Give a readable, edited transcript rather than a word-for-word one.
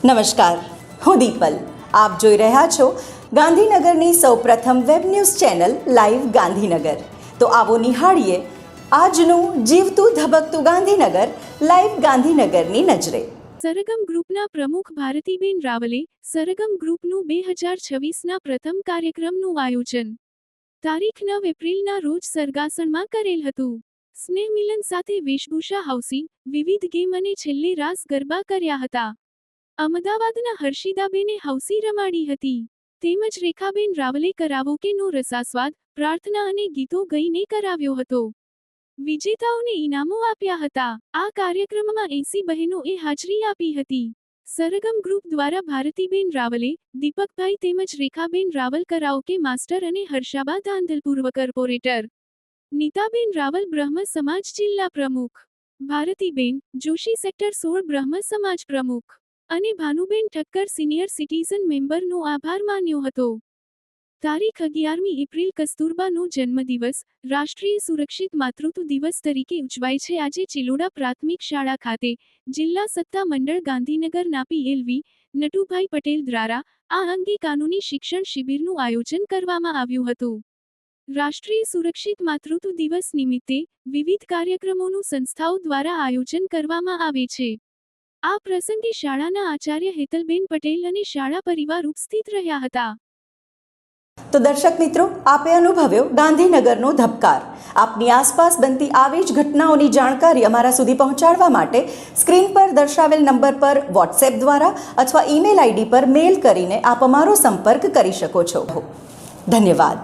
નમસ્કાર, હું દીપલ. આપ જોઈ રહ્યા છો ગાંધીનગરની સૌપ્રથમ web news channel live Gandhinagar. તો આવો નિહાળીએ આજનું જીવતું ધબકતું ગાંધીનગર લાઈવ ગાંધીનગરની નજરે. સરગમ ગ્રુપના પ્રમુખ ભારતીબેન રાવલે સરગમ ગ્રુપનું 2026ના પ્રથમ કાર્યક્રમનું આયોજન તારીખ 9 એપ્રિલના રોજ સરગાસણમાં કરેલ હતું. સ્નેહ મિલન સાથે વેશભૂષા હાઉસી, વિવિધ ગેમ અને છેલ્લે રાસ ગરબા કર્યા હતા. અમદાવાદના હર્ષિદાબેને હાઉસી રમાડી હતી. તેમજ રેખાબેન રાવલે કરાવોકેનો રસાસ્વાદ, પ્રાર્થના અને ગીતો ગાઈને કરાવ્યો હતો. વિજેતાઓને ઇનામો આપ્યા હતા. આ કાર્યક્રમમાં 80 બહેનોએ હાજરી આપી હતી. સરગમ ગ્રુપ દ્વારા ભારતીબેન રાવલે, દીપકભાઈ તેમજ રેખાબેન રાવલ કરાઓકે માસ્ટર અને હર્ષાબા ધાંધલ પૂર્વ કોર્પોરેટર, નીતાબેન રાવલ બ્રહ્મ સમાજ જિલ્લા પ્રમુખ, ભારતીબેન જોશી સેક્ટર 16 બ્રહ્મ સમાજ પ્રમુખ અને ભાનુબેન ઠક્કર સિનિયર સિટીઝન મેમ્બરનો આભાર માન્યો હતો. તારીખ 11મી એપ્રિલ કસ્તુરબાનો જન્મદિવસ રાષ્ટ્રીય સુરક્ષિત માતૃત્વ દિવસ તરીકે ઉજવાય છે. આજે ચિલોડા પ્રાથમિક શાળા ખાતે જિલ્લા સત્તા મંડળ ગાંધીનગર ના PLV નટુભાઈ પટેલ દ્વારા આ અંગે કાનૂની શિક્ષણ શિબિરનું આયોજન કરવામાં આવ્યું હતું. રાષ્ટ્રીય સુરક્ષિત માતૃત્વ દિવસ નિમિત્તે વિવિધ કાર્યક્રમોનું સંસ્થાઓ દ્વારા આયોજન કરવામાં આવે છે. આ પ્રસંગે શાળાના આચાર્ય હેતલબેન પટેલ અને શાળા પરિવાર ઉપસ્થિત રહ્યા હતા. તો દર્શક મિત્રો, આપે અનુભવ્યો ગાંધીનગરનો ધબકાર. આપની આસપાસ બનતી આવી જ ઘટનાઓની જાણકારી અમારા સુધી પહોંચાડવા માટે સ્ક્રીન પર દર્શાવેલ નંબર પર વોટ્સએપ દ્વારા અથવા ઈમેલ ID પર મેલ કરીને આપ અમારો સંપર્ક કરી શકો છો. ધન્યવાદ.